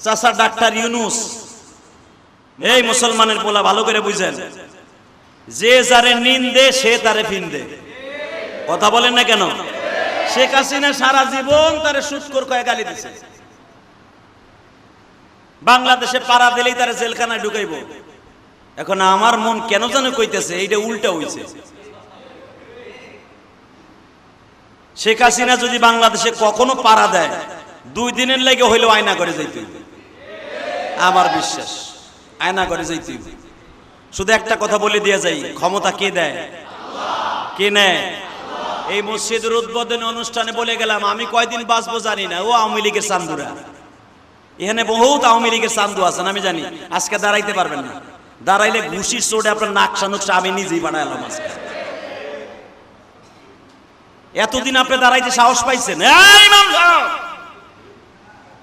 চাচা ডাক্তার ইউনূস। এই মুসলমানের পোলা ভালো করে বুঝেন, যে যারে নিন্দে সে তারে ফিন্দে। কথা বলেন না কেন? শেখ হাসিনা সারা জীবন তারে সুৎখোর কয়ে গালি দিছে, বাংলাদেশে পাড়া দিলেই তারে জেলখানায় ঢুকাইব। এখন আমার মন কেন জানো কইতেছে এইটা উল্টা হইছে। শেখ হাসিনা যদি বাংলাদেশে কখনো পাড়া দেয় 2 দিনের লাগে হইলেও আয়না করে যাইতে হবে, আমার বিশ্বাস আয়না করে যাইতে হবে। শুধু একটা কথা বলে দিয়ে যাই, ক্ষমতা কে দেয়? কে নেয়? এই মসজিদের উদ্বোধনী অনুষ্ঠানে বলে গেলাম আমি কয়দিন বাঁচবো জানি না, ও আওয়ামী লীগের চান্দুরা। এখানে বহুত আওয়ামী লীগের চান্দু আছেন আমি জানি, আজকে দাঁড়াইতে পারবেন না। দাঁড়াইলে ঘুষির চোটে আপনার নাক সানুকটা আমি নিজেই বানাইলাম আজকে। এতদিন আপনি দাঁড়াইতে সাহস পাইছেন,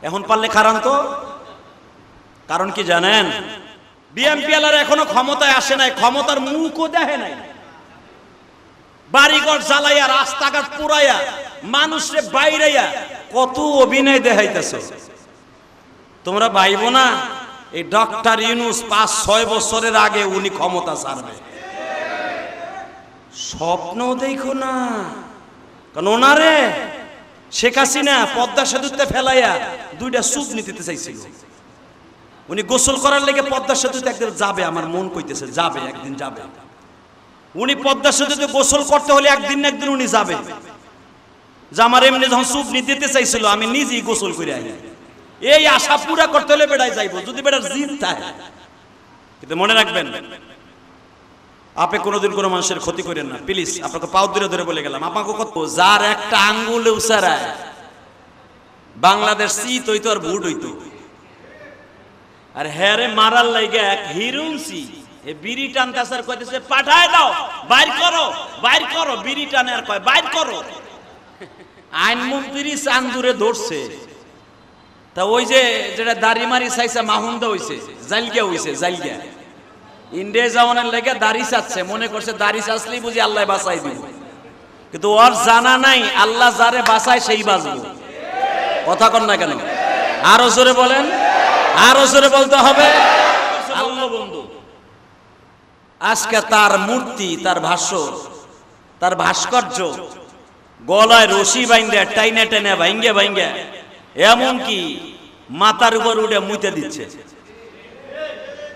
এখন পারলে খারান তো। কারণ কি জানেন? বিএনপি আলার এখনো ক্ষমতায় আসে নাই, ক্ষমতার মুখও দেখে নাই। বাড়িঘর জ্বালাইয়া, রাস্তাঘাট পুরাইয়া, মানুষরে বাইরাইয়া কত অভিনয় দেখাইতেছ। তোমরা ভাইব না এই ডক্টর ইউনূস 5-6 বছরের আগে উনি ক্ষমতা ছাড়বে? স্বপ্ন দেখো না। কারণ ওনারে শেখ হাসিনা পদ্মা সেতুতে ফেলাইয়া 2টা সুদ নিতে চাইছিল। উনি গোসল করার লেগে পদ্মা সেতুতে একদিন যাবে, আমার মন কইতেছে যাবে, একদিন যাবে। উনি পদ্মা সেতুতে গোসল করতে হলে একদিন না একদিন উনি যাবে। যে আমার এমনি যখন সুদ নিতে চাইছিল আমি নিজেই গোসল করে আই, এই আশা পুরা করতে হলে বেড়ায় যাইব যদি বেড়ার জিদ থাকে। কিন্তু মনে রাখবেন, আপনি কোনোদিন কোনো মানুষের ক্ষতি করেন না প্লিজ। আপনাকে পাও ধরে ধরে বলে গেলাম, আপনাকে কত যার একটা আঙ্গুলে উসারায় বাংলাদেশ চিত হইতো আর ভুট হইতো। আর হ্যারে মারার লাইগে এক হিরুনসি এ বিড়ি টানতাসার কইতেছে পাঠায় দাও, বাইর করো, বাইর করো। বিড়ি টানে আর কয় বাইর করো। আইনমন্ত্রী চান্দুরে ধরছে, তা ওই যে যেটা দাড়ি মারি চাইছে মাহুন্দা হইছে, জাইলগিয়া হইছে, জাইলগিয়া। ইন্ডিয়া জামানের লেগে দাড়ি চাচ্ছে, মনে করছে দাড়ি চাচ্লেই বুঝি আল্লাহ বাঁচাই দিবে। কিন্তু ওর জানা নাই আল্লাহ যারে বাঁচায় সেই বাঁচবো। কথা কন না কেন? আরো জোরে বলেন, আরো জোরে বলতে হবে। আল্লাহ বন্ধু আজকে তার মূর্তি, তার ভাষ্য, তার ভাস্কর্য গলায় রশি বাইন্দে টাইনে টাইনে ভাঙ্গে ভাঙ্গে এমনকি মাথার উপর উঠে মুইতে দিচ্ছে।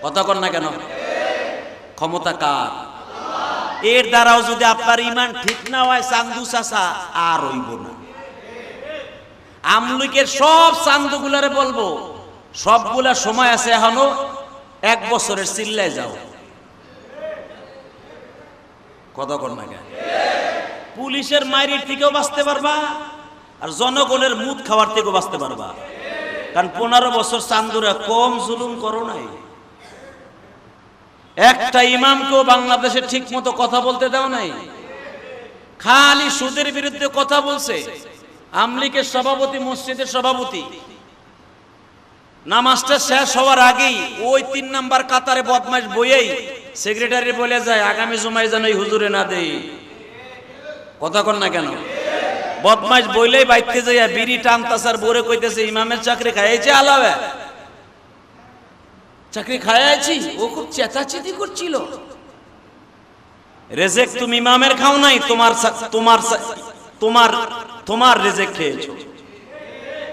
কথা কন না কেন? ক্ষমতা কার? এর দ্বারাও যদি আপনার ইমান ঠিক না হয় চান্দু চাচা আর হইব না। আমলুকের সব চান্দুগুলারে বলবো সবগুলা সময় আছে, এখনো 1 বছরের চিল্লায় যাও। কথা কন না কেন? পুলিশের মাইরের থেকেও বাঁচতে পারবা আর জনগণের মুদ খাওয়ার থেকেও বাঁচতে পারবা। কারণ 15 বছর চান্দুরা কম জুলুম করো নাই। একটা ইমামকেও বাংলাদেশে ঠিক মতো কথা বলতে দাও নাই, খালি সুদের বিরুদ্ধে কথা বলছে। আমলিকের সভাপতি, মসজিদের সভাপতি, নামাজটা শেষ হওয়ার আগেই ওই 3 নাম্বার কাতারে বদমাইশ বইয়েই সেক্রেটারি বলে যায় আগামী জুমায় যেন এই হুজুরে না দেই। কথা কন না কেন? বদমাইশ বইলেই বাইতে যাইয়া বিড়ি টানতাসার বোরে কইতেছে ইমামের চাকরি খাইছে আলাবে, চাকরি খাইছি। ও খুব চেঁচাচেতি করছিল। রেজেক তুমি ইমামের খাও নাই, তোমার তোমার তোমার তোমার রেজেক খেয়েছো।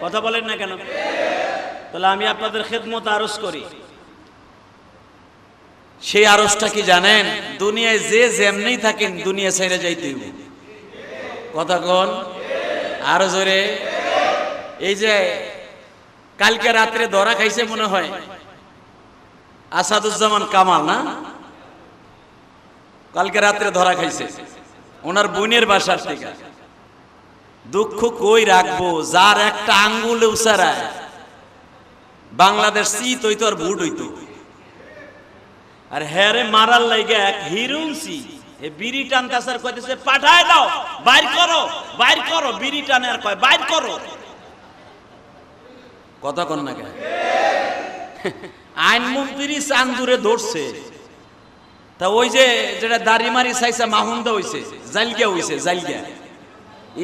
কথা বলেন না কেন? তাহলে আমি আপনাদের খেদমত আরজ করি। সেই আরজটা কি জানেন? দুনিয়ায় যে যেমনি থাকেন দুনিয়া ছেড়ে যাইতে হবে। কথা কন আরো জোরে। এই যে কালকে রাত্রে ধরা খাইছে মনে হয় আসাদুজ্জামান কামাল, না? কালকে রাত্রে ধরা খাইছে ওনার বোনের বাসার থেকে। দুঃখ কই রাখবো, যার একটা আঙ্গুলে উসারায় বাংলাদেশ চিত হইতো আর ভুট হইতো। আর হ্যারে মারার লাইগে এক হিরুনসি এ বিড়ি টানতাসার কইতেছে পাঠায় দাও, বাইর করো, বাইর করো। বিড়ি টানে আর কয় বাইর করো। কথা কন না কেন? আইনমন্ত্রী চান্দুরে ধরছে, তা ওই যে যেটা দাড়ি মারি চাইছে মাহুন্দা হইছে, জাইলগিয়া হইছে, জাইলগিয়া।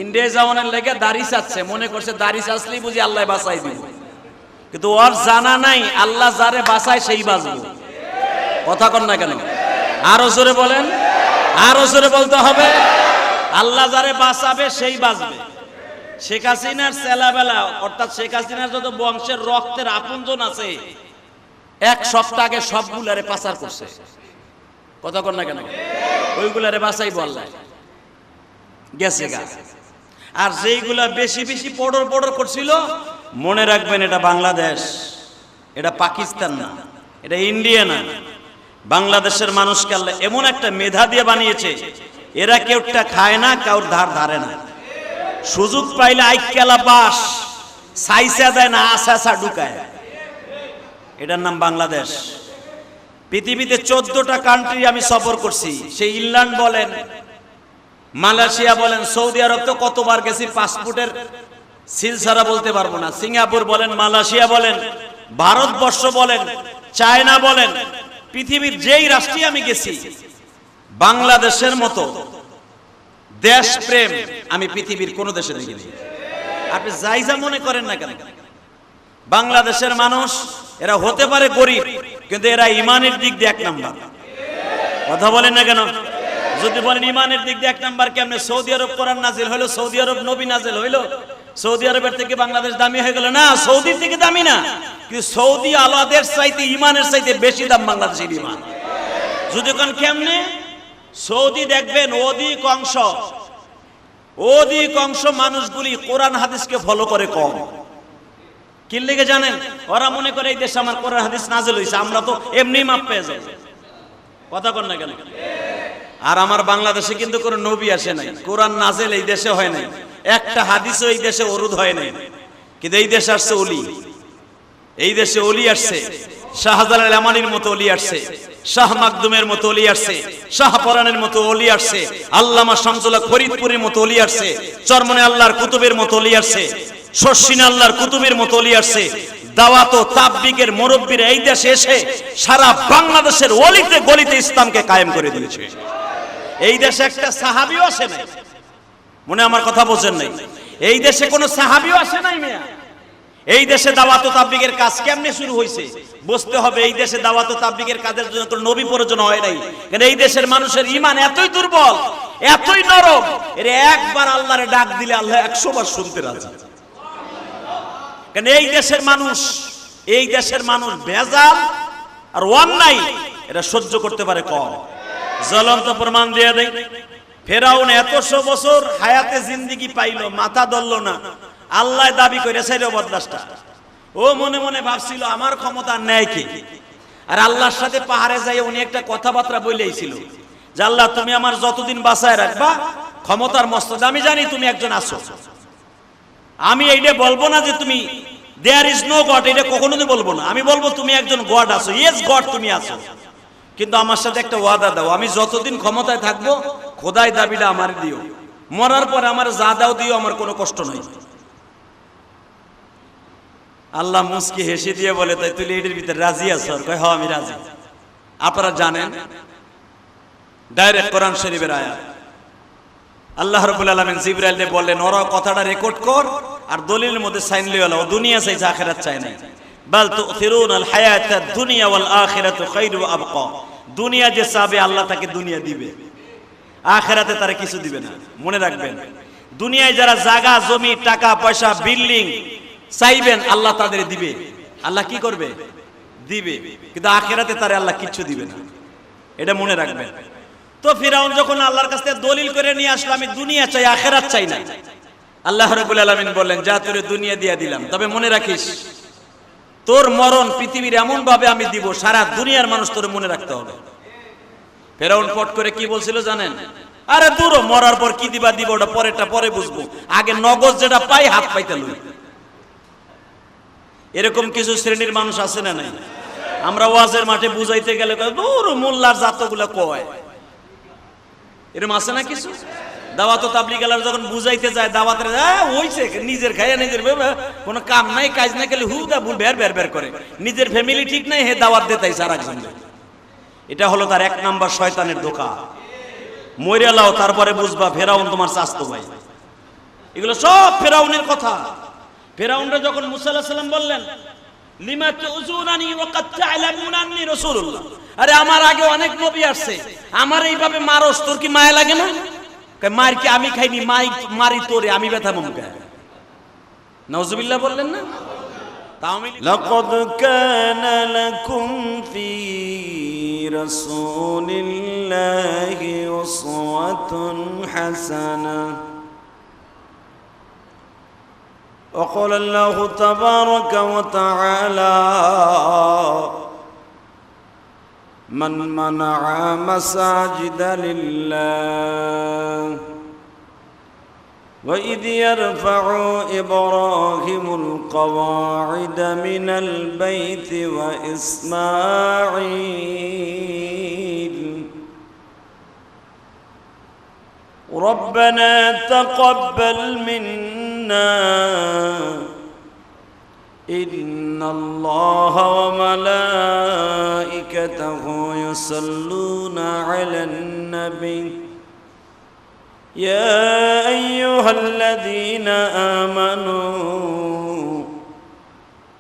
ইন্ডিয়া জামানের লেগে দাড়ি চাচ্ছে, মনে করছে দাড়ি চাচ্লেই বুঝি আল্লাহ বাঁচাই দিবে। কিন্তু ওর জানা নাই আল্লাহ যারে বাঁচায় সেই বাঁচবে। কথা কন না কেন? আরো জোরে বলেন, আরো জোরে বলতে হবে। আল্লাহ যারে বাঁচাবে সেই বাঁচবে। শেখ হাসিনার ছেলেবেলা অর্থাৎ শেখ হাসিনার যত বংশের রক্তের আপনজন আছে এক সপ্তাহ আগে সবগুলারে পাচার করছে। কথা কন না কেন? ওইগুলারে বাঁচাইবো আল্লাহ, গেছে গা। আর যেইগুলা বেশি বেশি পড়র পড়র করছিল, মনে রাখবেন এটা বাংলাদেশ, এটা পাকিস্তান না, এটা ইন্ডিয়া না। বাংলাদেশের মানুষকে আল্লাহ এমন একটা মেধা দিয়ে বানিয়েছে, এরা কেউটা খায় না, কাউর ধার ধারে না। সুযোগ পাইলে আইকেলা বাস সাইসা দেয় না, আশা ঢুকায়। এটার নাম বাংলাদেশ। পৃথিবীতে 14টা কান্ট্রি আমি সফর করছি। সেই ইংল্যান্ড বলেন, মালয়েশিয়া বলেন, সৌদি আরব তো কতবার গেছি, পাসপোর্টের সিল ছাড়া বলতে পারবো না। সিঙ্গাপুর বলেন, মালয়েশিয়া বলেন, ভারতবর্ষ বলেন, চায়না বলেন, পৃথিবীর যেই রাষ্ট্রে আমি গেছি, বাংলাদেশের মতো দেশপ্রেম আমি পৃথিবীর কোন দেশে দেখিনি। আপনি যাই যা মনে করেন না কেন, বাংলাদেশের মানুষ এরা হতে পারে গরিব, কিন্তু এরা ইমানের দিক দিয়ে এক নাম্বার। কথা বলেন না কেন? যদি বলেন ইমানের দিক দিয়ে এক নাম্বার কেমনে? সৌদি আরব কোরআন নাজিল হইলো, সৌদি আরব নবী নাজিল হইলো, সৌদি আরবের থেকে বাংলাদেশ দামি হয়ে গেল না? সৌদির থেকে দামি না, কিন্তু সৌদি আলাদের চাইতে ইমানের চাইতে বেশি দাম বাংলাদেশের ইমান। যদি কোন কেমনে? সৌদি দেখবেন অধিকাংশ মানুষগুলি কোরআন হাদিসকে ফলো করে কম। কি লেগে জানেন? ওরা মনে করে এই দেশে আমার কোরআন হাদিস নাজিল হইছে, আমরা তো এমনি মাপ পেয়ে যাই। কথা কন না কেন? আর আমার বাংলাদেশে কিন্তু কোনো নবী আসে নাই, কোরআন নাজিল এই দেশে হয় নাই, একটা হাদিসও এই দেশে ওরুদ হয় নাই। কিন্তু এই দেশে আসছে ওলি, এই দেশে ওলি আসছে, শাহজালাল আমানির মতো ওলি আসছে, শাহ মাকদুমের মতো ওলি আসছে, শাহ পরানের মতো ওলি আসছে, আল্লামা শামসুল্লাহ ফরিদপুরের মতো ওলি আসছে, চরমনে আল্লাহর কুতুবের মতো ওলি আসছে, শর্ষিনা আল্লাহর কুতুবের মতো ওলি আসছে। দাওয়াত ও তাবলীগের মুরব্বীরা এই দেশে এসে সারা বাংলাদেশের অলিতে গলিতে ইসলামকে কায়েম করে দিয়েছে। এই দেশে একটা সাহাবীও আসে নাই। মনে আমার কথা বোঝেন নাই? এই দেশে কোনো সাহাবীও আসে নাই মিয়া। এই দেশে দাওয়াত ও তাবলীগের কাজ কেমনে শুরু হয়েছে বুঝতে হবে। এই দেশে দাওয়াত ও তাবলীগের কাজের জন্য তো নবী প্রয়োজন হয় নাই, কারণ এই দেশের মানুষের ঈমান এতই দুর্বল, এতই নরম, এর একবার আল্লাহরে ডাক দিলে আল্লাহ 100 বার শুনতে রাজি। কারণ এই দেশের মানুষ ভেজাল আর অন্যায় এটা সহ্য করতে পারে কম। জ্বলন্ত প্রমাণ দিয়ে দেয়, ফেরাউন 100 বছর হায়াতে জিন্দেগি পাইলো, মাথা ধরল না, আল্লাহ দাবি করেছে বদলাসটা। ও মনে মনে ভাবছিল আমার ক্ষমতা নেয় কি? আর আল্লাহর সাথে পাহাড়ে যাই উনি একটা কথাবার্তা বলেইছিল যে আল্লাহ তুমি আমার যতদিন বাঁচায় রাখবা, ক্ষমতার মস্তদে আমি জানি তুমি একজন আছো, আমি এইটা বলবো না যে তুমি দেয়ার ইজ নো গড, এটা কখনোই বলবো না। আমি বলবো তুমি একজন গড আছো, ইয়েস গড তুমি আছো, কিন্তু আমার সাথে একটা ওয়াদা দাও, আমি যতদিন ক্ষমতায় থাকবো খোদাই দাবিটা আমার দিও, মরার পরে আমার যা দাও দিও, আমার কোনো কষ্ট নাই। আল্লাহ মুস্কি হেসে দিয়ে বলে তাই তুই এটার ভিতরে রাজি আছো? কয় হ্যাঁ আমি রাজি। আপনারা জানেন ডাইরেক্ট কোরআন শরীফের আয়াত, আল্লাহ রাব্বুল আলামিন জিবরাইলকে বললেন ওরা কথাটা রেকর্ড কর আর দলিলের মধ্যে সাইন লিওয়ালা, ও দুনিয়া চাইছে আখিরাত চায় না। বাল তুথিরুনাল হায়াতাদ দুনিয়া ওয়াল আখিরাতু খায়রু ওয়া আবকা। দুনিয়া যে চাবে আল্লাহ তাকে দুনিয়া দিবে, আখিরাতে তারা কিছু দিবে না। মনে রাখবেন, দুনিয়ায় যারা জায়গা জমি টাকা পয়সা বিল্ডিং চাইবেন আল্লাহ তাদের দিবে। আল্লাহ কি করবে? দিবে, কিন্তু আখিরাতে তারে আল্লাহ কিচ্ছু দিবে না, এটা মনে রাখবেন। তো ফিরাউন যখন আল্লাহর কাছে দলিল করে নিয়ে আসলো আমি দুনিয়া চাই আখিরাত চাই না, আল্লাহ রাব্বুল আলামিন বললেন যা তোরে দুনিয়া দিয়ে দিলাম, তবে মনে রাখিস তোর মরণ পৃথিবীর এমন ভাবে আমি দিব সারা দুনিয়ার মানুষ তোরে মনে রাখতে হবে। ফিরাউন পট করে কি বলছিল জানেন? আরে দূর, মরার পর কি দিবা দিব ওটা পরেরটা পরে বুঝবো, আগে নগদ যেটা পাই হাত পাইতে লই। এরকম কিছু শ্রেণীর মানুষ আছে না নাই? আমরা ওয়াজের মাঠে বুঝাইতে গেলে দূর মোল্লার জাতগুলো কয়, এরকম আছে না কিছু? দাওয়াত ও তাবলীগ আলার যখন বুঝাইতে যায় দাওয়াতের হইছে নিজের খাইয়া নিজের কোনো কাম নাই কাজ নাই, খালি হুদা ভুল বের বের বের করে, নিজের ফ্যামিলি ঠিক নাই হে দাওয়াত দেতাই সারা একজন। এটা হলো তার 1 নাম্বার শয়তানের ধোঁকা। মইরা লাও তারপরে বুঝবা ফেরাউন তোমার চাচতো ভাই। এগুলো সব ফেরাউনের কথা। ফেরাউনরা যখন মুসা আলাইহিস সালাম বললেন লিমা তুযুনানি ওয়া কাদ তা'লামুনা আন্নী রাসূলুল্লাহ। আরে আমার আগে অনেক নবী আসছে, আমার এইভাবে মারস, তোর কি মায়া লাগে না? কয় মার কি আমি খাইনি, মারি তোরে, আমি ব্যথা মুমকা। নাউজুবিল্লাহ বললেন না? লাকাদ কানা লাকুম ফি রাসূলিল্লাহি উসওয়াতুন হাসানাহ। وقال الله تبارك وتعالى من منع مساجد لله وإذ يرفع إبراهيم القواعد من البيت وإسماعيل ربنا تقبل منا إن الله وملائكته يصلون على النبي يا أيها الذين آمنوا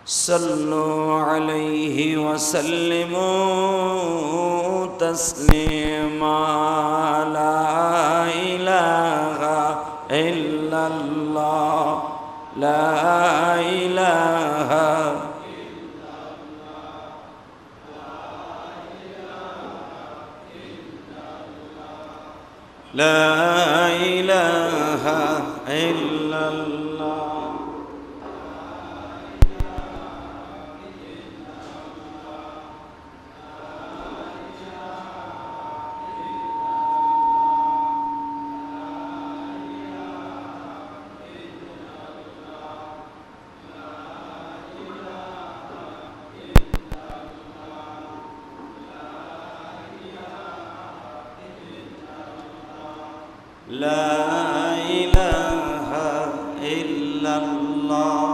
صلوا عليه وسلموا تسليما لا إله إلا الله لا إله لا إله إلا الله لا إله إلا الله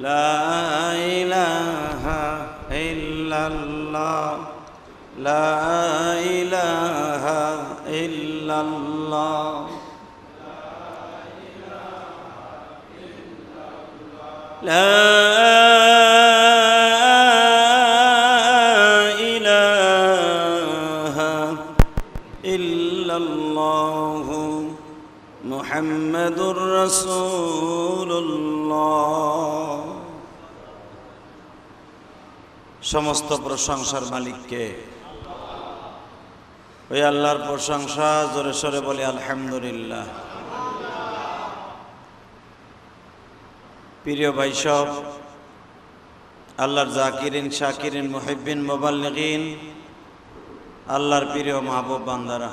لا إله إلا الله لا إله إلا الله لا إله إلا الله محمد رسول الله। সমস্ত প্রশংসার মালিককে, ওই আল্লাহর প্রশংসা, জোরে সোরে বলি আলহামদুলিল্লাহ। প্রিয় ভাই সব, আল্লাহর জাকিরিন, শাকিরিন, মুহিব্বিন, মুবাল্লিগিন, আল্লাহর প্রিয় মাহবুব বান্দারা,